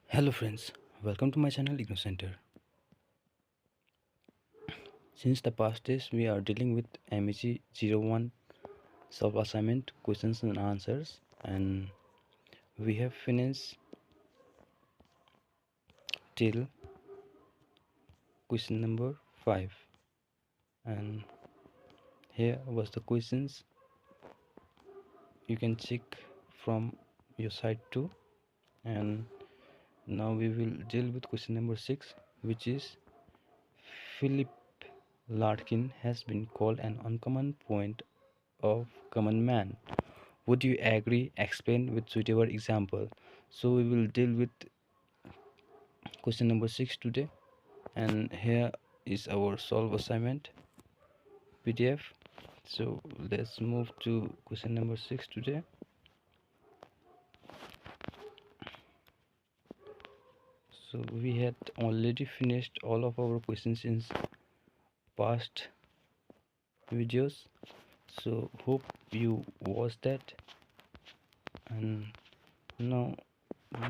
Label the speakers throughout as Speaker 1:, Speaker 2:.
Speaker 1: Hello friends, welcome to my channel Igno Center. Since the past days we are dealing with MEG 01 self assignment questions and answers, and we have finished till question number 5, and here was the questions. You can check from your side too. And now we will deal with question number 6, which is Philip Larkin has been called an uncommon point of common man. Would you agree? Explain with suitable example. So we will deal with question number 6 today, and here is our solve assignment PDF. So let's move to question number 6 today. So we had already finished all of our questions in past videos, so hope you watched that. And now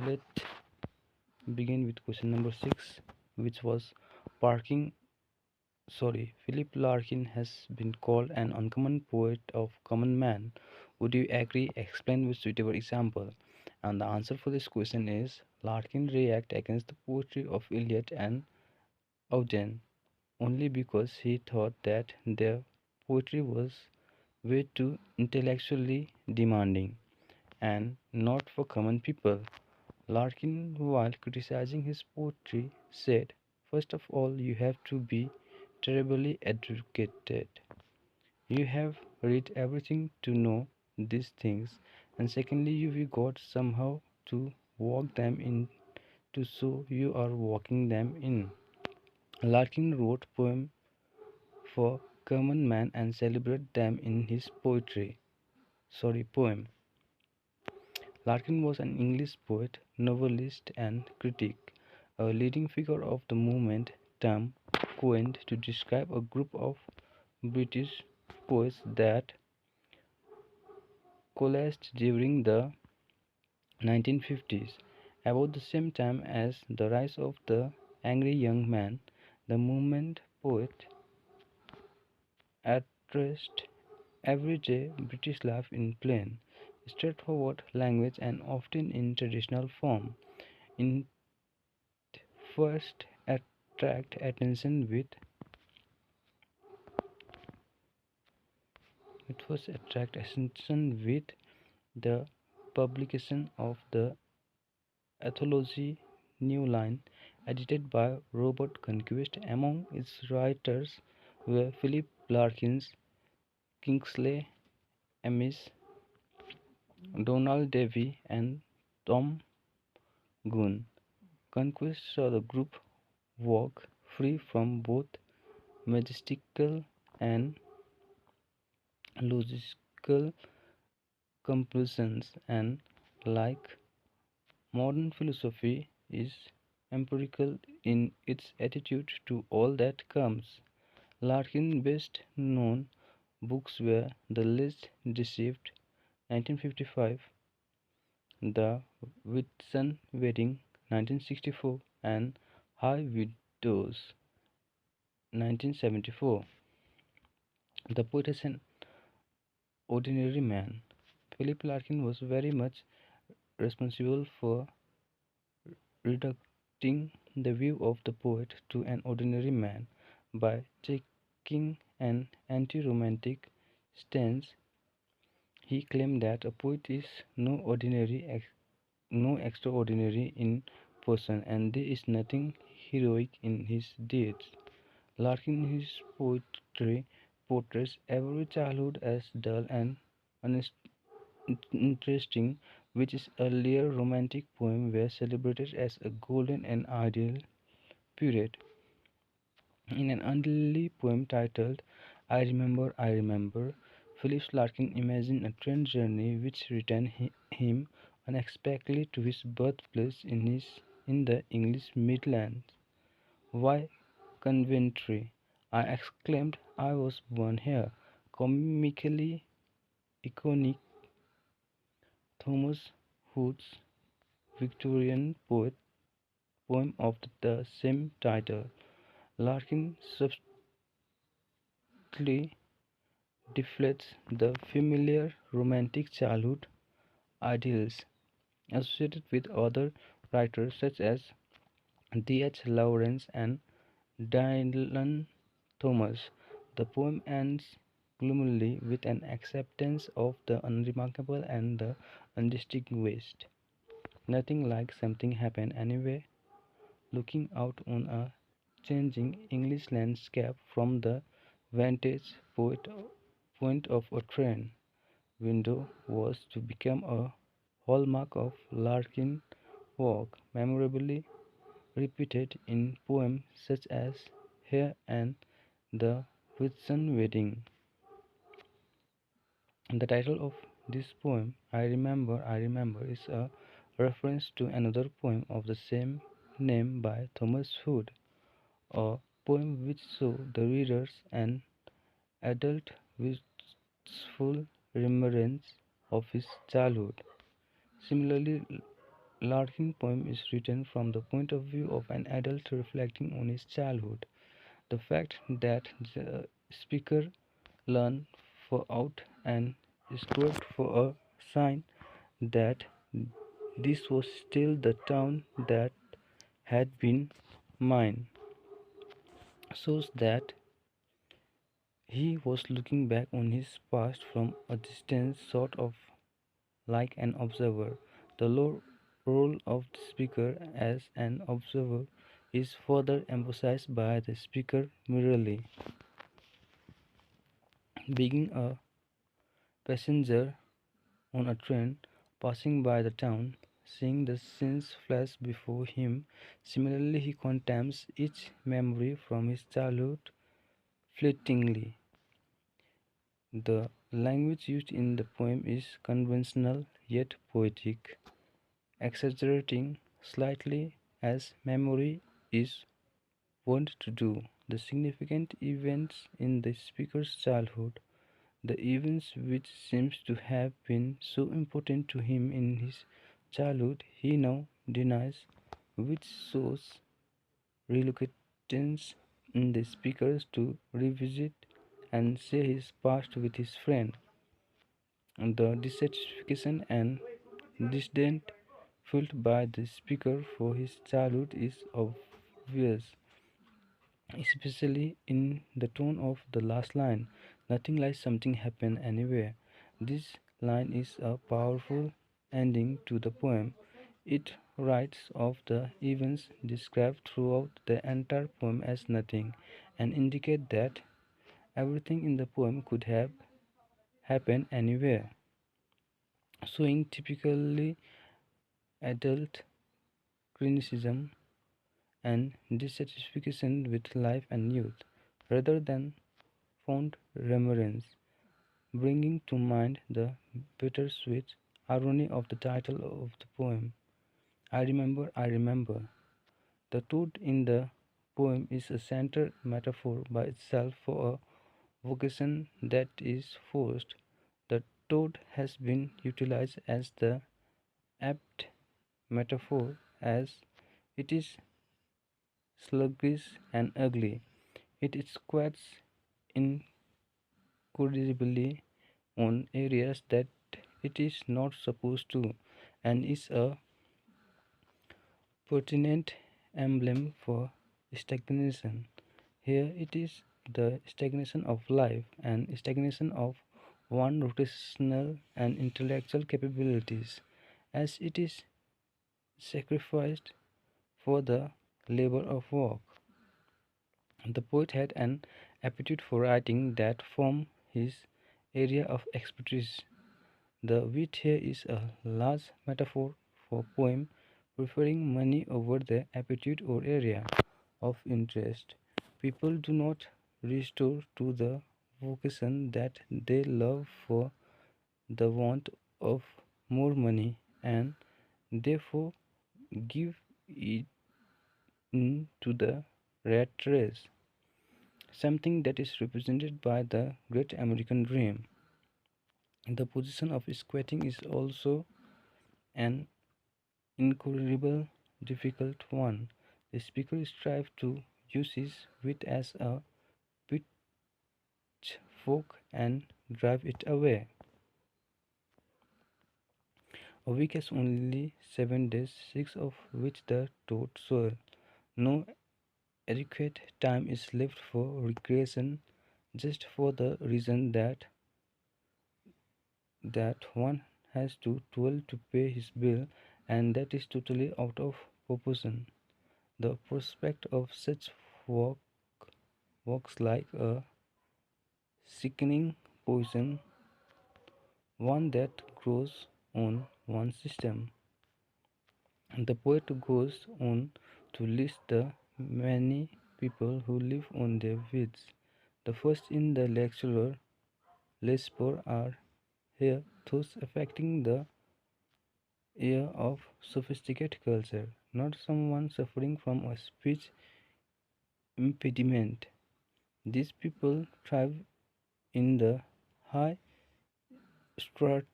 Speaker 1: let's begin with question number 6, which was parking. Philip Larkin has been called an uncommon poet of common man. Would you agree? Explain with suitable example. And the answer for this question is Larkin react against the poetry of Eliot and Auden only because he thought that their poetry was way too intellectually demanding and not for common people. Larkin, while criticizing his poetry, said, "First of all, you have to be terribly educated. You have read everything to know these things, and secondly, you've got somehow to walk them in to so you are walking them in." Larkin wrote poems for common man and celebrated them in his poem. Larkin was an English poet, novelist, and critic, a leading figure of the movement term coined to describe a group of British poets that coalesced during the 1950s. About the same time as the rise of the angry young man, the movement poet addressed everyday British life in plain, straightforward language and often in traditional form. In first attract attention with it was attract attention with the publication of the Anthology New Line, edited by Robert Conquest. Among its writers were Philip Larkins, Kingsley Amis, Donald Davy, and Tom Gunn. Conquest saw the group walk free from both majestical and logical conclusions, and like modern philosophy, is empirical in its attitude to all that comes. Larkin's best known books were The Least Deceived, 1955, The Whitsun Wedding, 1964, and High Widows, 1974. The poet is an ordinary man. Philip Larkin was very much responsible for reducing the view of the poet to an ordinary man by taking an anti-romantic stance. He claimed that a poet is no extraordinary in person, and there is nothing heroic in his deeds. Larkin in his poetry portrays every childhood as dull and uninteresting, which his earlier romantic poems were celebrated as a golden and ideal period. In an early poem titled I Remember, Philip Larkin imagined a train journey which returned him unexpectedly to his birthplace in the English Midlands. "Why, Coventry!" I exclaimed. "I was born here." Comically iconic, Thomas Hood's Victorian poet poem of the same title. Larkin subtly deflects the familiar romantic childhood ideals associated with other writers such as D.H. Lawrence and Dylan Thomas. The poem ends gloomily with an acceptance of the unremarkable and the undistinguished. Nothing like something happened anyway. Looking out on a changing English landscape from the vantage point of a train window was to become a hallmark of Larkin work, memorably repeated in poems such as Here and the Whitsun Wedding. The title of this poem, I Remember, is a reference to another poem of the same name by Thomas Hood, a poem which shows the readers an adult wistful remembrance of his childhood. Similarly, Larkin's poem is written from the point of view of an adult reflecting on his childhood. The fact that the speaker leaned out and squared for a sign that this was still the town that had been mine shows that he was looking back on his past from a distance, sort of like an observer. The role of the speaker as an observer is further emphasized by the speaker merely being a passenger on a train passing by the town, seeing the scenes flash before him. Similarly, he contemplates each memory from his childhood fleetingly. The language used in the poem is conventional yet poetic, exaggerating slightly as memory is wont to do. The significant events in the speaker's childhood, the events which seems to have been so important to him in his childhood, he now denies, which shows reluctance in the speaker to revisit and share his past with his friend. The dissatisfaction and disdain felt by the speaker for his childhood is obvious, especially in the tone of the last line. Nothing like something happened anywhere. This line is a powerful ending to the poem. It writes of the events described throughout the entire poem as nothing and indicate that everything in the poem could have happened anywhere, showing typically adult criticism and dissatisfaction with life and youth, rather than fond remembrance, bringing to mind the bittersweet irony of the title of the poem. I remember. The toad in the poem is a centered metaphor by itself for a vocation that is forced. The toad has been utilized as the apt metaphor as it is sluggish and ugly. It squats incorrigibly on areas that it is not supposed to and is a pertinent emblem for stagnation. Here it is the stagnation of life and stagnation of one rotational and intellectual capabilities as it is sacrificed for the labor of work. The poet had an aptitude for writing that formed his area of expertise. The wit here is a large metaphor for poem preferring money over the aptitude or area of interest. People do not restore to the vocation that they love for the want of more money and therefore give it in to the rat race, something that is represented by the great American dream. The position of squatting is also an incorrigible difficult one. The speaker strives to use his wit as a pitchfork and drive it away. A week has only 7 days, 6 of which the toad soil. No adequate time is left for recreation, just for the reason that one has to toil to pay his bill, and that is totally out of proportion. The prospect of such work works like a sickening poison, one that grows on one's system. The poet goes on to list the many people who live on their wits. The first in the lecturer list are here those affecting the ear of sophisticated culture, not someone suffering from a speech impediment. These people thrive in the high strata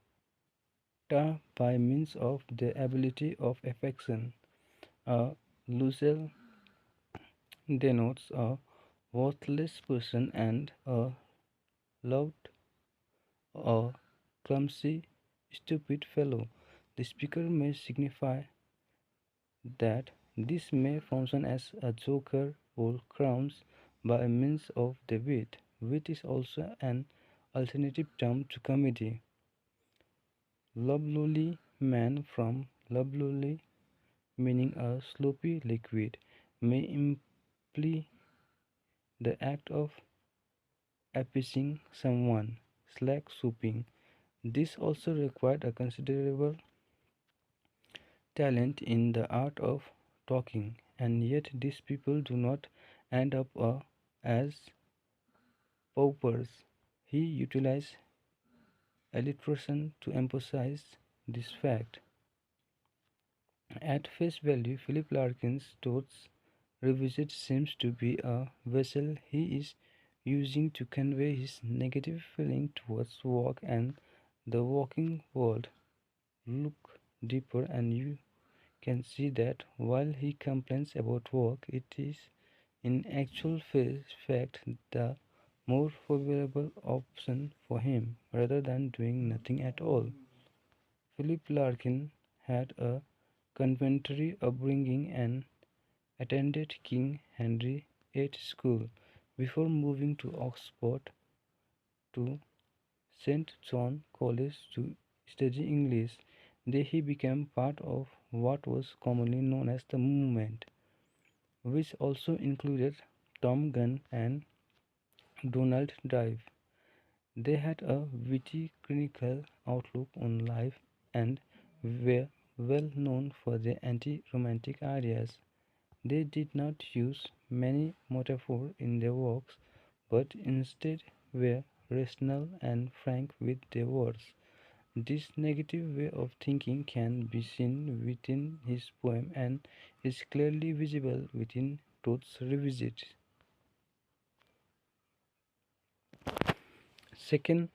Speaker 1: by means of the ability of affection. A Lucille denotes a worthless person and a loud or clumsy, stupid fellow. The speaker may signify that this may function as a joker or crowns by means of the wit. Wit is also an alternative term to comedy. Lovelorn man from lovelorn, meaning a sloppy liquid, may imply the act of appeasing someone, slack soaping. This also required a considerable talent in the art of talking, and yet these people do not end up as paupers. He utilized alliteration to emphasize this fact. At face value, Philip Larkin's thoughts revisit seems to be a vessel he is using to convey his negative feeling towards work and the working world. Look deeper and you can see that while he complains about work, it is in actual fact the more favorable option for him rather than doing nothing at all. Philip Larkin had a conventry upbringing and attended King Henry VIII School before moving to Oxford to St. John College to study English. There he became part of what was commonly known as the movement, which also included Tom Gunn and Donald Drive. They had a witty critical outlook on life and were well known for their anti-romantic ideas. They did not use many metaphors in their works, but instead were rational and frank with their words. This negative way of thinking can be seen within his poem and is clearly visible within Toad's Revisit. Second,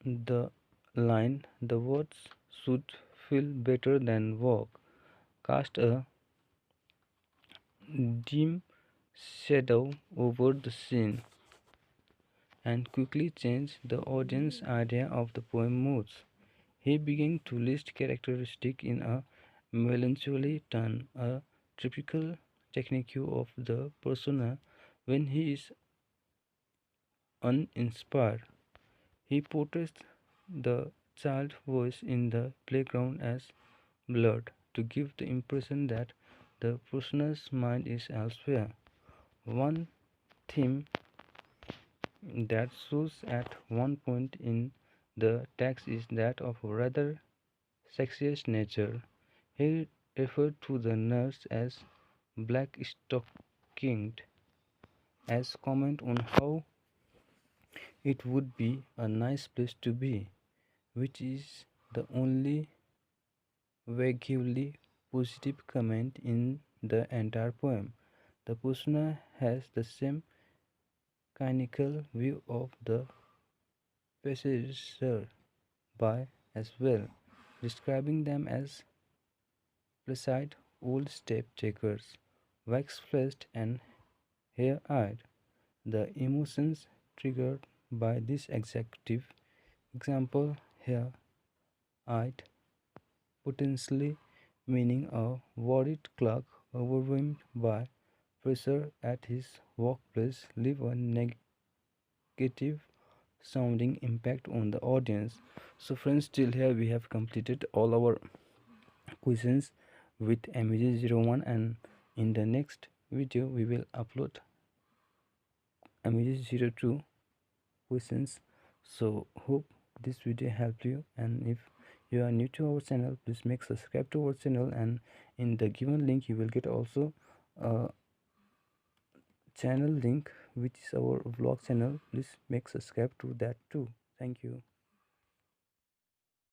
Speaker 1: the line "the words should feel better than work" cast a dim shadow over the scene and quickly changed the audience's idea of the poem moods. He began to list characteristics in a melancholy tone, a typical technique of the persona when he is uninspired. He portrays the child voice in the playground as blurred to give the impression that the persona's mind is elsewhere. One theme that shows at one point in the text is that of a rather sexist nature. He referred to the nurse as black stockinged as comment on how it would be a nice place to be, which is the only vaguely positive comment in the entire poem. The persona has the same cynical view of the passenger by as well, describing them as placid old step takers, wax flushed and hair eyed. The emotions triggered by this executive example hair eyed, potentially meaning a worried clerk overwhelmed by pressure at his workplace leave a negative sounding impact on the audience. So friends, till here we have completed all our questions with MJ01, and in the next video we will upload MJ02 questions. So hope this video helped you, and if you are new to our channel, please make subscribe to our channel, and in the given link you will get also a channel link which is our vlog channel. Please make subscribe to that too. Thank you.